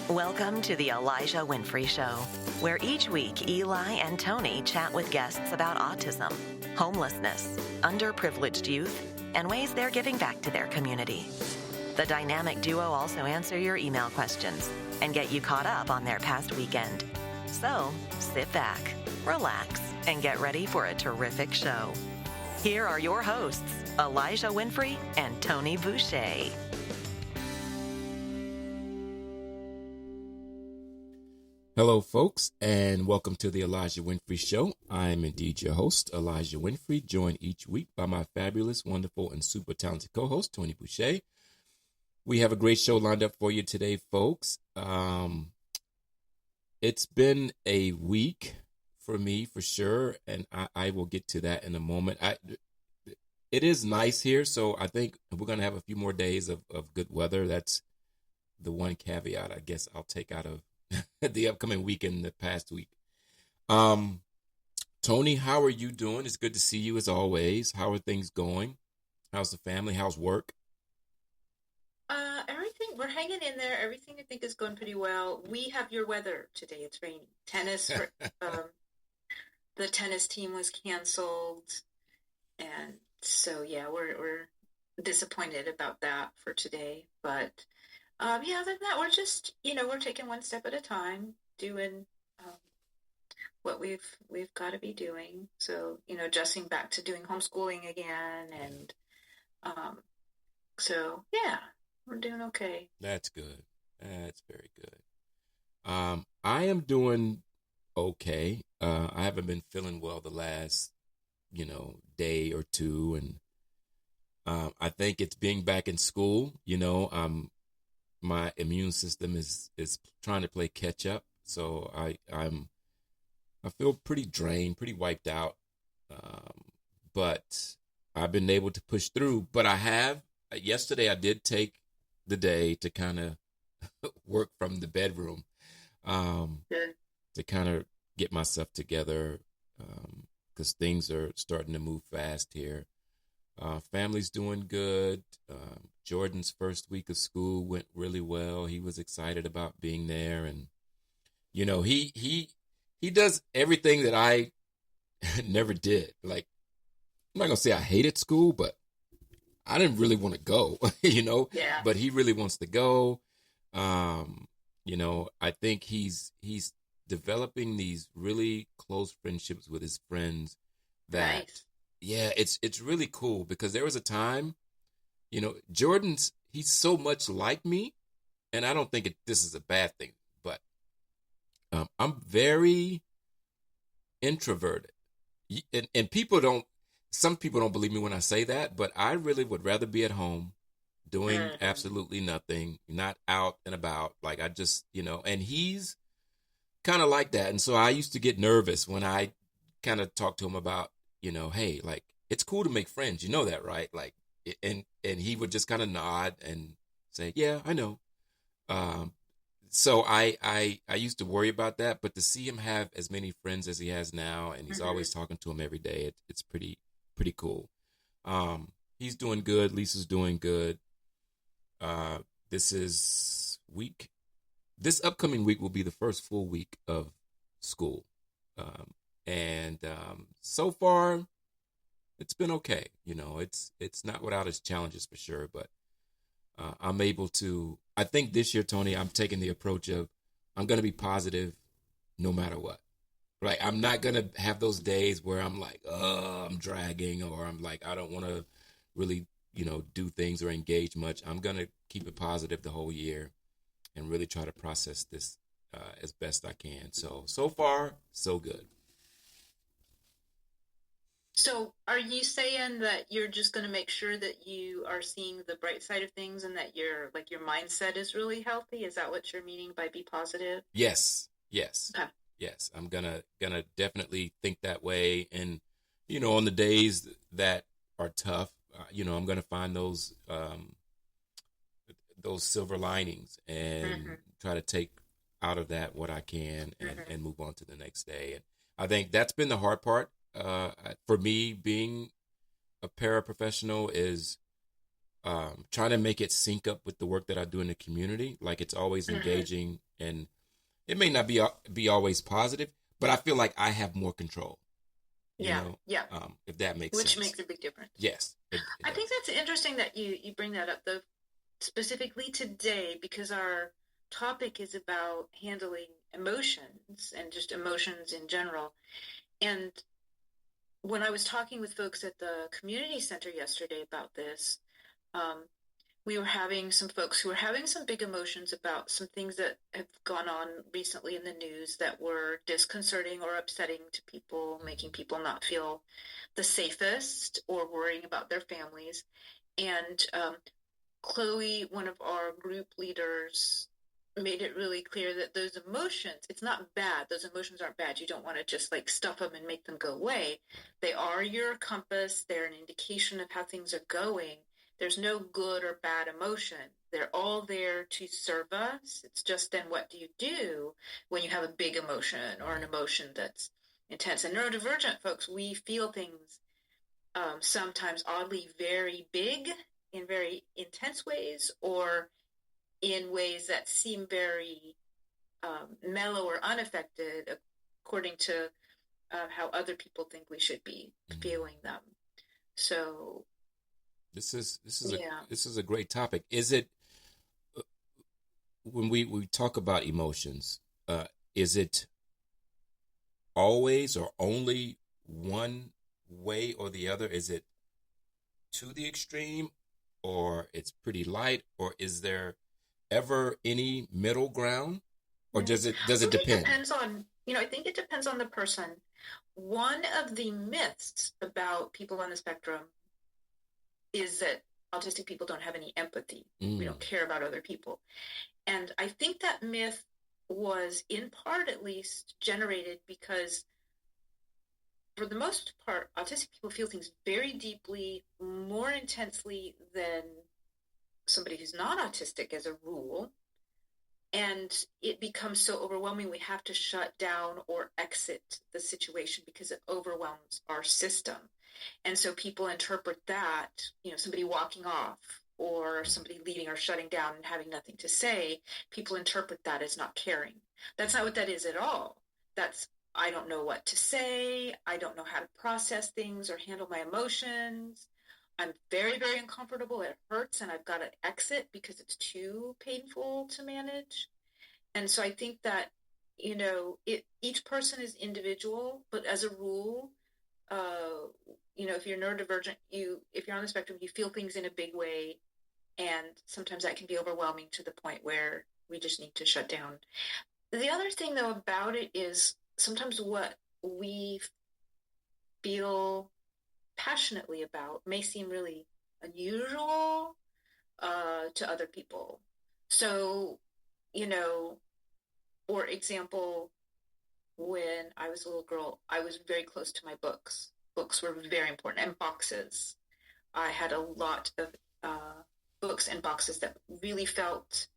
Welcome to the Elijah Winfrey Show, where each week Eli and Toni chat with guests about autism, homelessness, underprivileged youth, and ways they're giving back to their community. The dynamic duo also answer your email questions and get you caught up on their past weekend. So, sit back, relax, and get ready for a terrific show. Here are your hosts, Elijah Winfrey and Toni Boucher. Hello, folks, and welcome to the Elijah Winfrey Show. I'm indeed your host, Elijah Winfrey, joined each week by my fabulous, wonderful, and super talented co-host, Toni Boucher. We have a great show lined up for you today, folks. It's been a week for me, for sure, and I will get to that in a moment. It is nice here, so I think we're going to have a few more days of good weather. That's the one caveat I guess I'll take out of the upcoming week and the past week. Toni, how are you doing? It's good to see you as always. How are things going? How's the family? How's work? Everything, we're hanging in there. Everything I think is going pretty well. We have your weather today. It's raining. Tennis, the tennis team was canceled. And so, yeah, we're disappointed about that for today. But yeah, other than that, we're just, we're taking one step at a time, doing what we've got to be doing. So, adjusting back to doing homeschooling again. And so, yeah, we're doing okay. That's good. That's very good. I am doing okay. I haven't been feeling well the last, day or two. And I think it's being back in school, my immune system is trying to play catch up. So I feel pretty drained, pretty wiped out. But I've been able to push through. But yesterday I did take the day to kind of work from the bedroom, to kind of get myself together, because things are starting to move fast here. Family's doing good. Jordan's first week of school went really well. He was excited about being there, and he does everything that I never did. Like, I'm not gonna say I hated school, but I didn't really want to go, Yeah. But he really wants to go. I think he's developing these really close friendships with his friends that, Right. yeah, it's really cool, because there was a time, he's so much like me, and I don't think this is a bad thing, but I'm very introverted, and some people don't believe me when I say that, but I really would rather be at home doing absolutely nothing, not out and about. Like, I just, and he's kind of like that. And so I used to get nervous when I kind of talked to him about, hey, like, it's cool to make friends. You know that, right? Like, and he would just kind of nod and say, yeah, I know. So I used to worry about that, but to see him have as many friends as he has now, and he's always talking to him every day, it's pretty cool. He's doing good. Lisa's doing good. This upcoming week will be the first full week of school. And so far, it's been okay. It's not without its challenges, for sure, but I'm able to, I think this year, Toni, I'm taking the approach of, I'm going to be positive no matter what. Right? I'm not going to have those days where I'm like, I'm dragging, or I'm like, I don't want to really, do things or engage much. I'm going to keep it positive the whole year and really try to process this as best I can. So far, so good. So are you saying that you're just going to make sure that you are seeing the bright side of things, and that your mindset is really healthy? Is that what you're meaning by be positive? Yes. Okay. Yes. I'm gonna definitely think that way. And, on the days that are tough, I'm going to find those silver linings and try to take out of that what I can, and move on to the next day. And I think that's been the hard part. For me, being a paraprofessional is trying to make it sync up with the work that I do in the community. Like, it's always engaging and it may not be always positive, but I feel like I have more control. Yeah. If that makes Which sense. makes a big difference. Yes. I think that's interesting that you bring that up, though, specifically today, because our topic is about handling emotions and just emotions in general. And when I was talking with folks at the community center yesterday about this, we were having some folks who were having some big emotions about some things that have gone on recently in the news that were disconcerting or upsetting to people, making people not feel the safest or worrying about their families. And Chloe, one of our group leaders, made it really clear that those emotions, it's not bad. Those emotions aren't bad. You don't want to just like stuff them and make them go away. They are your compass. They're an indication of how things are going. There's no good or bad emotion. They're all there to serve us. It's just then what do you do when you have a big emotion or an emotion that's intense? And neurodivergent folks, we feel things sometimes oddly very big in very intense ways, or in ways that seem very mellow or unaffected according to how other people think we should be feeling them. So this is a great topic. Is it when we talk about emotions, is it always or only one way or the other? Is it to the extreme, or it's pretty light, or is there ever any middle ground, or does it depend? It depends on, I think it depends on the person. One of the myths about people on the spectrum is that autistic people don't have any empathy. We don't care about other people. And I think that myth was, in part at least, generated because for the most part, autistic people feel things very deeply, more intensely than somebody who's not autistic as a rule. And it becomes so overwhelming, we have to shut down or exit the situation because it overwhelms our system. And so people interpret that, somebody walking off or somebody leaving or shutting down and having nothing to say, people interpret that as not caring. That's not what that is at all. That's, I don't know what to say. I don't know how to process things or handle my emotions. I'm very, very uncomfortable. It hurts and I've got to exit because it's too painful to manage. And so I think that, each person is individual, but as a rule, if you're neurodivergent, if you're on the spectrum, you feel things in a big way. And sometimes that can be overwhelming to the point where we just need to shut down. The other thing, though, about it is sometimes what we feel passionately about may seem really unusual to other people. So, for example, when I was a little girl, I was very close to my books. Books were very important, and boxes. I had a lot of books and boxes that really felt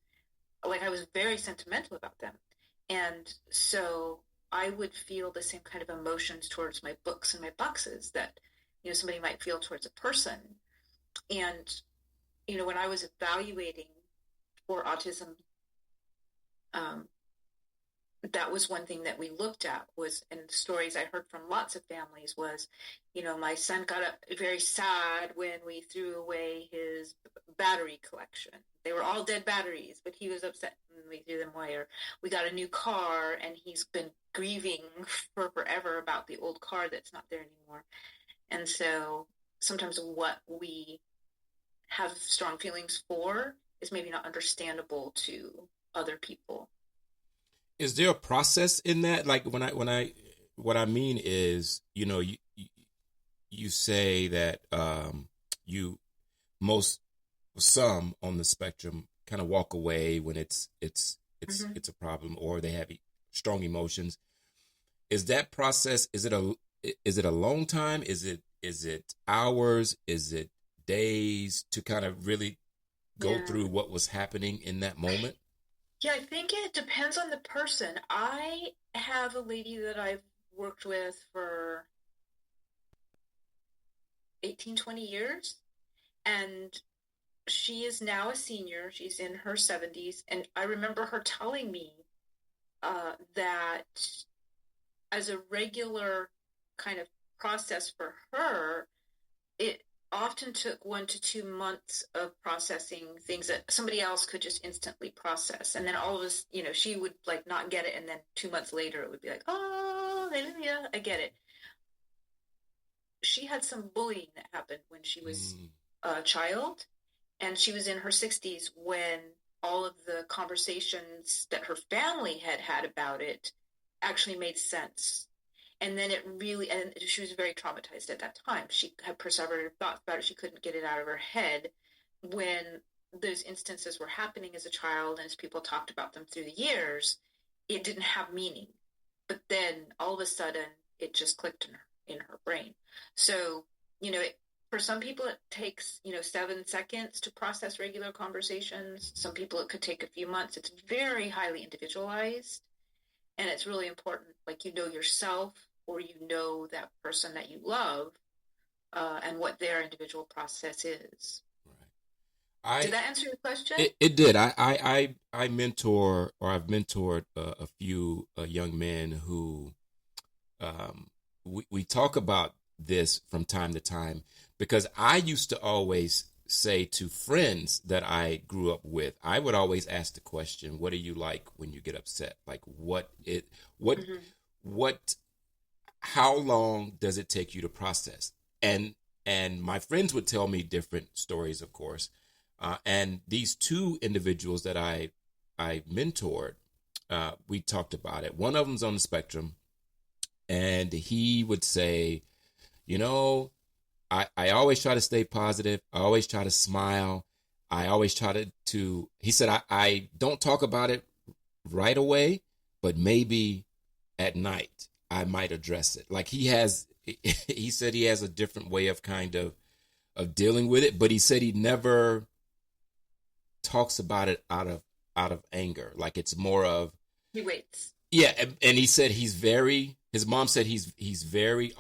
like I was very sentimental about them. And so I would feel the same kind of emotions towards my books and my boxes that, somebody might feel towards a person. And, when I was evaluating for autism, that was one thing that we looked at was, and stories I heard from lots of families was, my son got very sad when we threw away his battery collection. They were all dead batteries, but he was upset when we threw them away. Or we got a new car and he's been grieving for forever about the old car that's not there anymore. And so sometimes what we have strong feelings for is maybe not understandable to other people. Is there a process in that? Like what I mean is, you say that some on the spectrum kind of walk away when it's a problem, or they have strong emotions. Is that process? Is it a long time? Is it hours? Is it days to kind of really go through what was happening in that moment? Yeah, I think it depends on the person. I have a lady that I've worked with for 18, 20 years, and she is now a senior. She's in her 70s, and I remember her telling me that as a regular kind of process for her, it often took 1 to 2 months of processing things that somebody else could just instantly process. And then all of us, she would like not get it. And then 2 months later, it would be like, oh, hallelujah, I get it. She had some bullying that happened when she was a child, and she was in her 60s when all of the conversations that her family had had about it actually made sense. And then and she was very traumatized at that time. She had persevered thoughts about it. She couldn't get it out of her head when those instances were happening as a child, and as people talked about them through the years, it didn't have meaning. But then all of a sudden, it just clicked in her brain. So, for some people, it takes, 7 seconds to process regular conversations. Some people, it could take a few months. It's very highly individualized. And it's really important, like, yourself, or that person that you love, and what their individual process is. Right. Did that answer your question? It did. I mentor, or I've mentored a few young men who we talk about this from time to time, because I used to always say to friends that I grew up with, I would always ask the question, what are you like when you get upset? Like how long does it take you to process? And my friends would tell me different stories, of course. And these two individuals that I mentored, we talked about it. One of them's on the spectrum, and he would say, I always try to stay positive. I always try to smile. I always try to he said, I don't talk about it right away, but maybe at night I might address it. Like he said he has a different way of kind of dealing with it, but he said he never talks about it out of anger. Like it's more of, he waits. Yeah. And he said his mom said he's very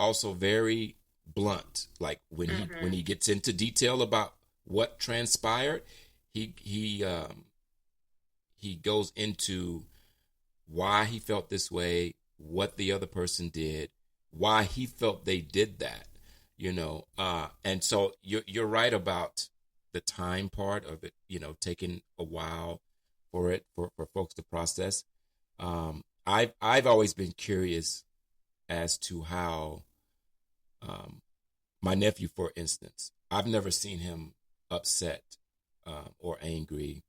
blunt. Like when he gets into detail about what transpired, he goes into why he felt this way, what the other person did, why he felt they did that, and so you're right about the time part of it, taking a while for folks to process. I've always been curious as to how my nephew, for instance, I've never seen him upset or angry,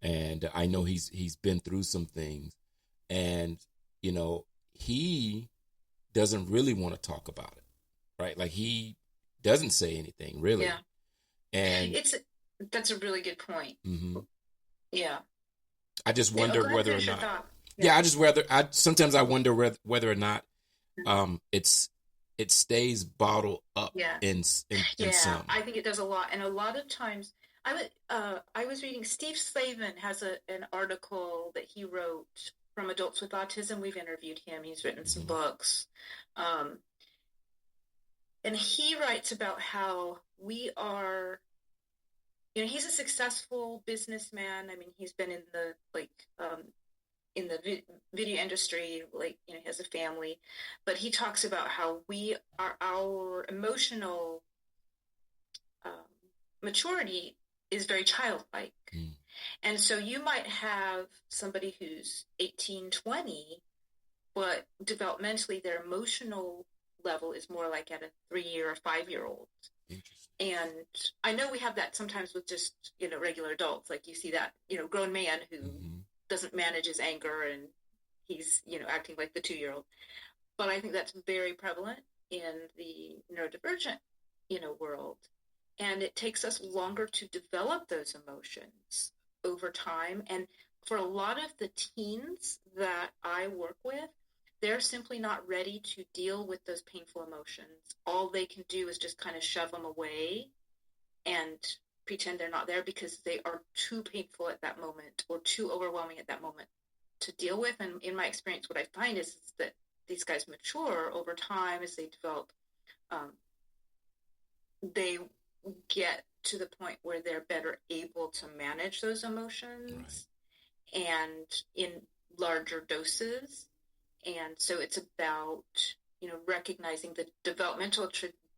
and I know he's been through some things, and he doesn't really want to talk about it, right? Like he doesn't say anything really. Yeah. And that's a really good point. Mm-hmm. Yeah. I just wonder whether or not. Yeah. Sometimes I wonder whether or not it stays bottled up in some. I think it does a lot, and a lot of times I was reading Steve Slavin has an article that he wrote from Adults with Autism. We've interviewed him. He's written some books, and he writes about how we are. He's a successful businessman. I mean, he's been in the video industry, he has a family, but he talks about how our emotional maturity is very childlike. And so you might have somebody who's 18, 20, but developmentally their emotional level is more like at a 3-year or 5-year-old. And I know we have that sometimes with just, regular adults. Like you see that, grown man who doesn't manage his anger and he's, acting like the 2-year-old. But I think that's very prevalent in the neurodivergent, world. And it takes us longer to develop those emotions over time. And for a lot of the teens that I work with, they're simply not ready to deal with those painful emotions. All they can do is just kind of shove them away and pretend they're not there because they are too painful at that moment or too overwhelming at that moment to deal with. And in my experience, what I find is that these guys mature over time as they develop. They get to the point where they're better able to manage those emotions. Right. And in larger doses. And so it's about, recognizing the developmental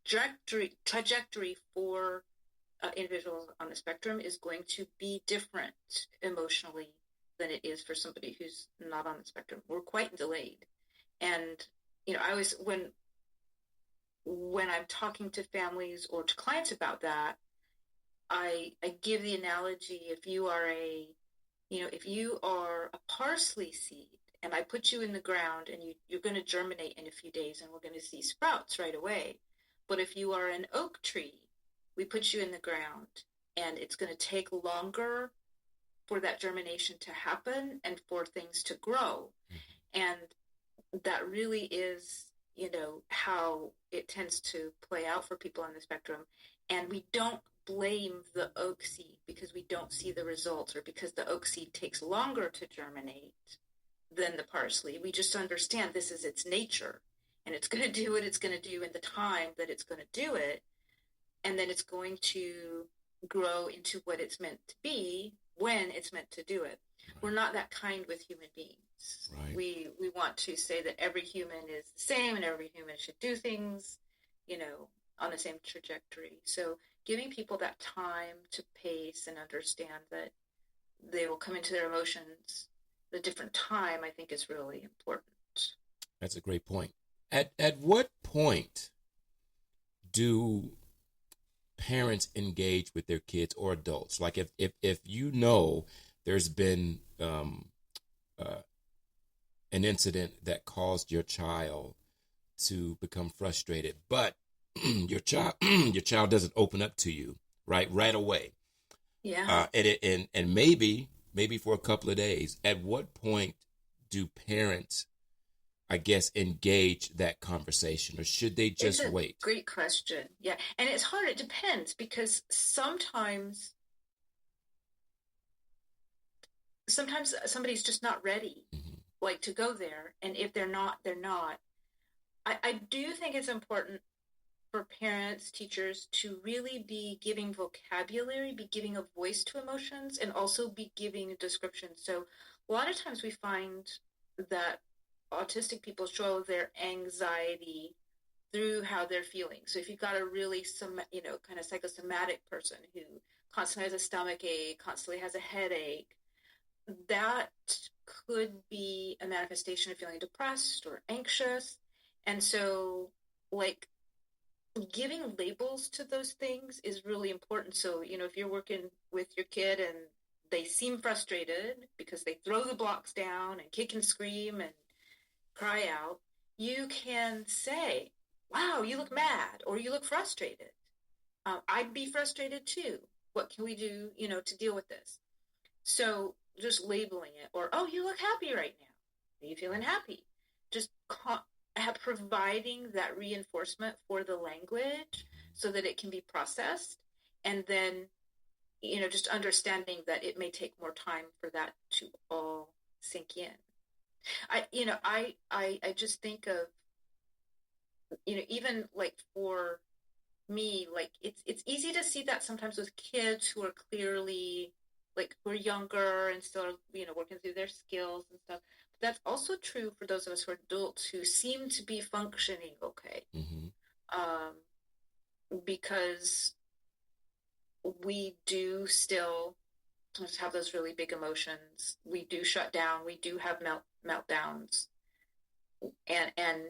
trajectory for individuals on the spectrum is going to be different emotionally than it is for somebody who's not on the spectrum. We're quite delayed. And, I always, when I'm talking to families or to clients about that, I give the analogy, if you are a parsley seed and I put you in the ground and you're going to germinate in a few days and we're going to see sprouts right away. But if you are an oak tree, we put you in the ground and it's going to take longer for that germination to happen and for things to grow. And that really is, how it tends to play out for people on the spectrum. And we don't blame the oak seed because we don't see the results or because the oak seed takes longer to germinate than the parsley. We just understand this is its nature and it's going to do what it's going to do in the time that it's going to do it. And then it's going to grow into what it's meant to be when it's meant to do it. Right. We're not that kind with human beings. Right. We want to say that every human is the same and every human should do things, on the same trajectory. So giving people that time to pace and understand that they will come into their emotions at a different time, I think is really important. That's a great point. At what point do parents engage with their kids or adults? Like if there's been an incident that caused your child to become frustrated, but your child doesn't open up to you right away. Yeah. And maybe for a couple of days. At what point do parents, I guess, engage that conversation, or should they just wait? Great question. Yeah. And it's hard. It depends, because sometimes somebody's just not ready, to go there. And if they're not, they're not. I do think it's important for parents, teachers to really be giving vocabulary, be giving a voice to emotions, and also be giving a description. So a lot of times we find that autistic people show their anxiety through how they're feeling. So if you've got a really, kind of psychosomatic person who constantly has a stomach ache, constantly has a headache, that could be a manifestation of feeling depressed or anxious. And so, giving labels to those things is really important. So, if you're working with your kid and they seem frustrated because they throw the blocks down and kick and scream and cry out, you can say, wow, you look mad, or you look frustrated. I'd be frustrated too. What can we do, to deal with this? So just labeling it, or, oh, you look happy right now. Are you feeling happy? Just providing that reinforcement for the language so that it can be processed. And then, just understanding that it may take more time for that to all sink in. I just think of, even for me, it's easy to see that sometimes with kids who are clearly who are younger and still, working through their skills and stuff. But that's also true for those of us who are adults who seem to be functioning okay. Because we do still have those really big emotions. We do shut down. We do have meltdowns. And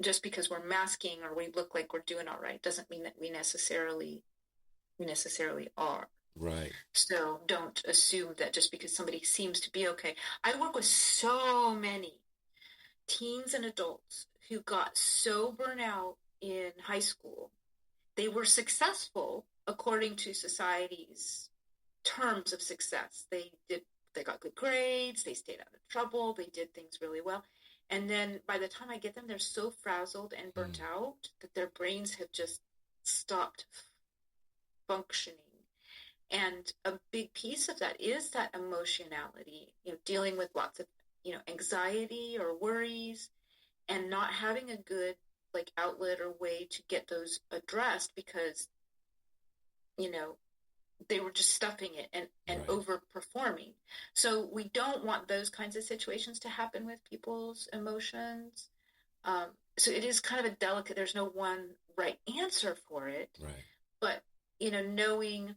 just because we're masking or we look like we're doing all right doesn't mean that we necessarily are. Right. So don't assume that just because somebody seems to be okay. I work with so many teens and adults who got so burnt out in high school. They were successful according to society's terms of success. They got good grades, they stayed out of trouble, they did things really well. And then by the time I get them, they're so frazzled and burnt out that their brains have just stopped functioning. And a big piece of that is that emotionality, dealing with lots of, anxiety or worries, and not having a good outlet or way to get those addressed because, they were just stuffing it and Right. overperforming. So we don't want those kinds of situations to happen with people's emotions. Um, so it is kind of a delicate, there's no one right answer for it, Right. but, knowing,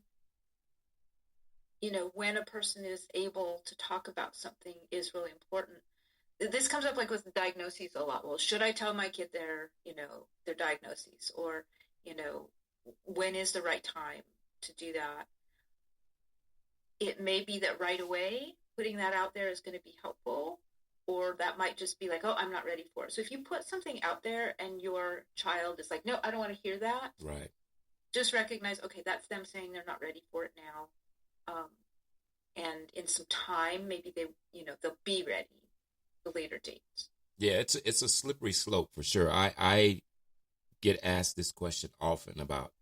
when a person is able to talk about something is really important. This comes up like with diagnoses a lot. Well, should I tell my kid their diagnoses, or, you know, when is the right time to do that? It may be that right away putting that out there is going to be helpful, or that might just be like, oh, I'm not ready for it. So if you put something out there and your child is like, no, I don't want to hear that, Right. just recognize, okay, that's them saying they're not ready for it now. And in some time, maybe they'll be ready the later dates. Yeah, it's a slippery slope for sure. I get asked this question often about,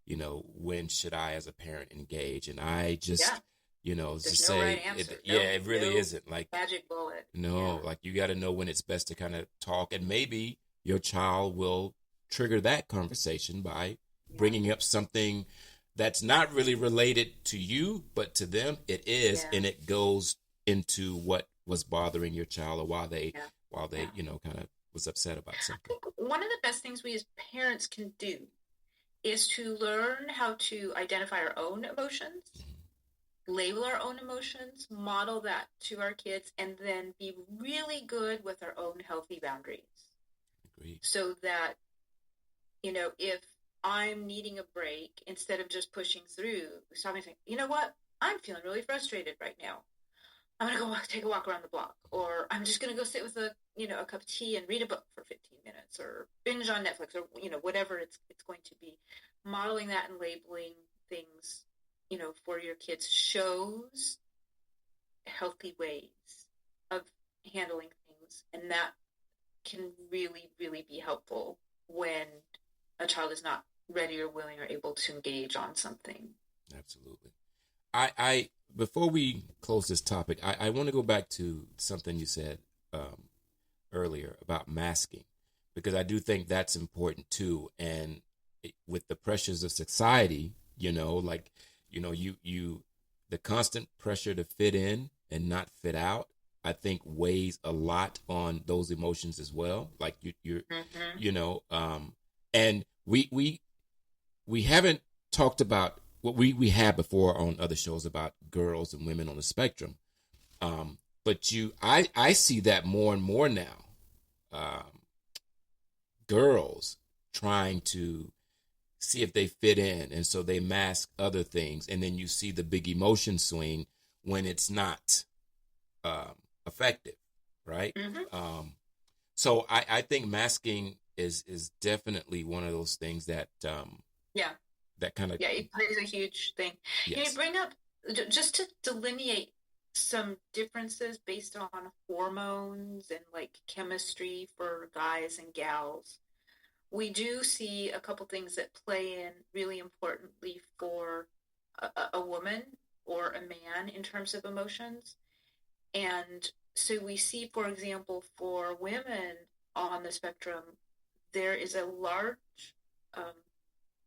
when should I as a parent engage? And I just, Yeah, just there's no right say answer. yeah, it really No isn't like, magic bullet. no, Yeah. like you got to know when it's best to kind of talk, and maybe your child will trigger that conversation by bringing up something that's not really related to you, but to them it is, Yeah. and it goes into what was bothering your child, or Yeah. while they, Yeah. kind of was upset about I something. think one of the best things we as parents can do is to learn how to identify our own emotions, label our own emotions, model that to our kids, and then be really good with our own healthy boundaries. Agreed. So that, if I'm needing a break, instead of just pushing through, stop and think, you know what? I'm feeling really frustrated right now. I'm going to go take a walk around the block, or I'm just going to go sit with a cup of tea and read a book for 15 minutes, or binge on Netflix, or, whatever it's going to be. Modeling that and labeling things, for your kids shows healthy ways of handling things. And that can really, really be helpful when a child is not ready or willing or able to engage on something. Absolutely. I before we close this topic, I want to go back to something you said earlier about masking, because I do think that's important too. And with the pressures of society, like, you the constant pressure to fit in and not fit out, I think weighs a lot on those emotions as well. Like you're, and we haven't talked about what we had before on other shows about girls and women on the spectrum. But I see that more and more now. Girls trying to see if they fit in, and so they mask other things, and then you see the big emotion swing when it's not effective, right? So I think masking is definitely one of those things that Yeah. that kind of, Yeah, it plays a huge thing. Can yes. you bring up, just to delineate some differences based on hormones and like chemistry for guys and gals? We do see a couple things that play in really importantly for a woman or a man in terms of emotions. And so we see, for example, for women on the spectrum, there is a large um,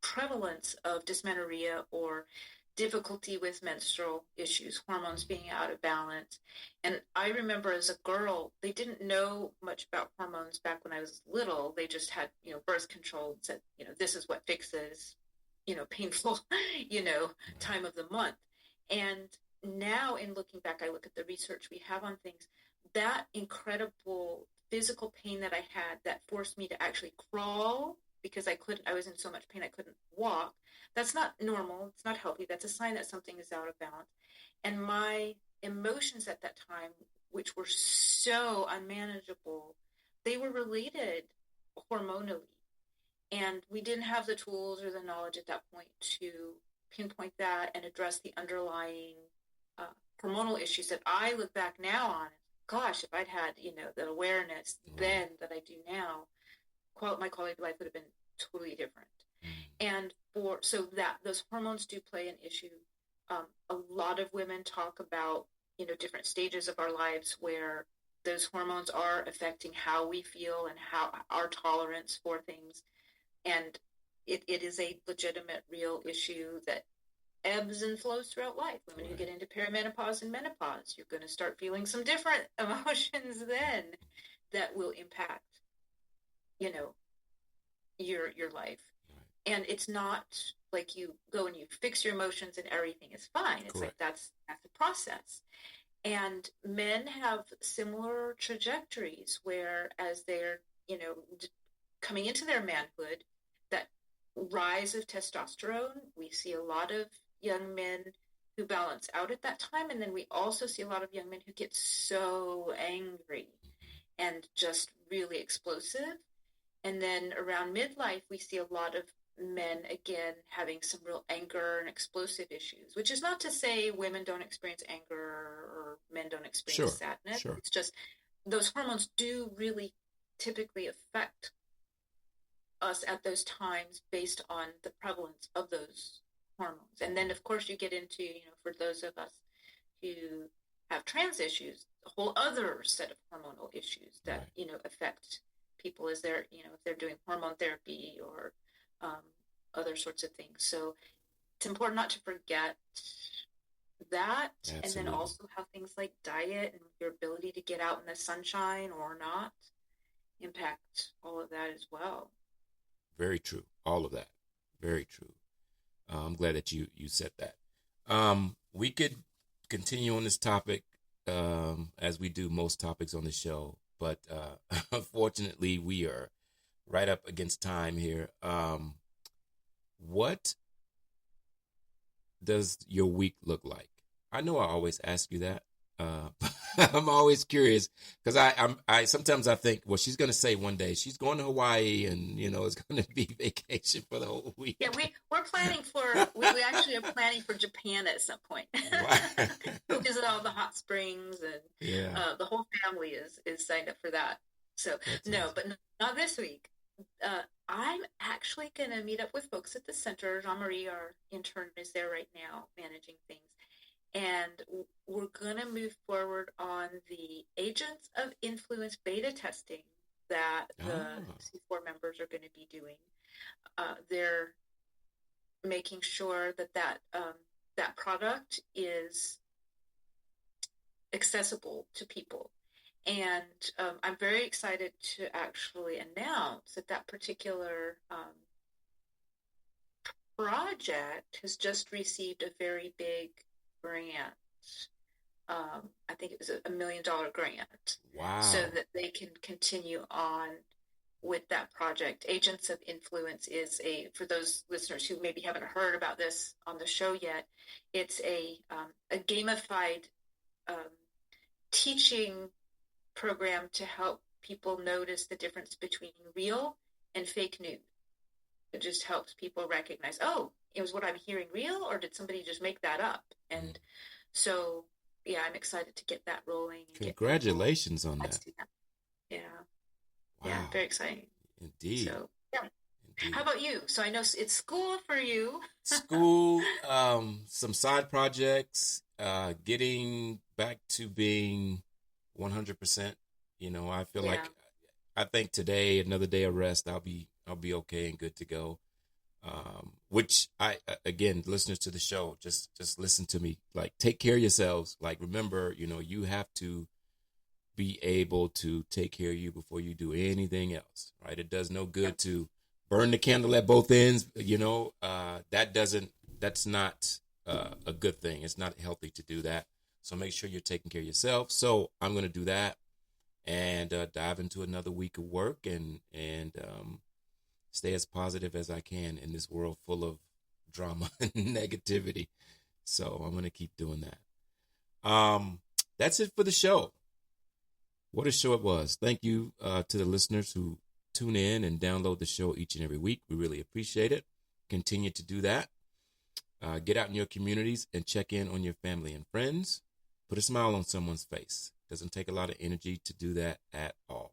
prevalence of dysmenorrhea or difficulty with menstrual issues, hormones being out of balance. And I remember as a girl, they didn't know much about hormones back when I was little. They just had, birth control and said, this is what fixes, painful, time of the month. And now in looking back, I look at the research we have on things, that incredible physical pain that I had that forced me to actually crawl because I was in so much pain I couldn't walk. That's not normal. It's not healthy. That's a sign that something is out of balance. And my emotions at that time, which were so unmanageable, they were related hormonally. And we didn't have the tools or the knowledge at that point to pinpoint that and address the underlying hormonal issues that I look back now on. Gosh, if I'd had, the awareness then that I do now, my quality of life would have been totally different. And so that those hormones do play an issue. A lot of women talk about, different stages of our lives where those hormones are affecting how we feel and how our tolerance for things. And it is a legitimate, real issue that ebbs and flows throughout life. Women who Right. get into perimenopause and menopause, you're going to start feeling some different emotions then that will impact, your life. Right. And it's not like you go and you fix your emotions and everything is fine. It's like Correct. that's the process. And men have similar trajectories where as they're, coming into their manhood, that rise of testosterone, we see a lot of young men who balance out at that time. And then we also see a lot of young men who get so angry and just really explosive. And then around midlife, we see a lot of men again having some real anger and explosive issues, which is not to say women don't experience anger or men don't experience Sure. sadness. Sure. It's just those hormones do really typically affect us at those times based on the prevalence of those hormones. And then, of course, you get into, for those of us who have trans issues, a whole other set of hormonal issues that, Right. affect people as they're, if they're doing hormone therapy or other sorts of things. So it's important not to forget that. Absolutely. And then also how things like diet and your ability to get out in the sunshine or not impact all of that as well. Very true. All of that. Very true. I'm glad that you said that. We could continue on this topic as we do most topics on the show, but unfortunately, we are right up against time here. What does your week look like? I know I always ask you that. I'm always curious because I sometimes I think, well, she's going to say one day she's going to Hawaii and, it's going to be vacation for the whole week. Yeah, we're planning we actually are planning for Japan at some point. We'll visit all the hot springs and the whole family is signed up for that. So That's no, awesome. but not this week. I'm actually going to meet up with folks at the center. Jean-Marie, our intern, is there right now managing things. And we're going to move forward on the agents of influence beta testing that the C4 members are going to be doing. They're making sure that product is accessible to people. And I'm very excited to actually announce that particular project has just received a very big grant. I think it was $1 million grant. Wow. So that they can continue on with that project. Agents of Influence is for those listeners who maybe haven't heard about this on the show yet, it's a gamified teaching program to help people notice the difference between real and fake news. It just helps people recognize, is what I'm hearing real, or did somebody just make that up? And so, yeah, I'm excited to get that rolling. Congratulations on that. Yeah. Wow. Yeah, very exciting. Indeed. So, yeah. Indeed. How about you? So I know it's school for you. School, some side projects, getting back to being 100%. I feel like I think today, another day of rest, I'll be okay and good to go. Which again, listeners to the show, just listen to me. Like, take care of yourselves. Like, remember, you have to be able to take care of you before you do anything else, right? It does no good to burn the candle at both ends. That's not a good thing. It's not healthy to do that. So make sure you're taking care of yourself. So I'm going to do that and dive into another week of work and stay as positive as I can in this world full of drama and negativity. So I'm going to keep doing that. That's it for the show. What a show it was. Thank you to the listeners who tune in and download the show each and every week. We really appreciate it. Continue to do that. Get out in your communities and check in on your family and friends. Put a smile on someone's face. Doesn't take a lot of energy to do that at all.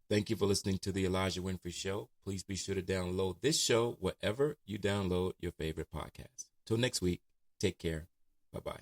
Thank you for listening to the Elijah Winfrey Show. Please be sure to download this show wherever you download your favorite podcast. Till next week, take care. Bye-bye.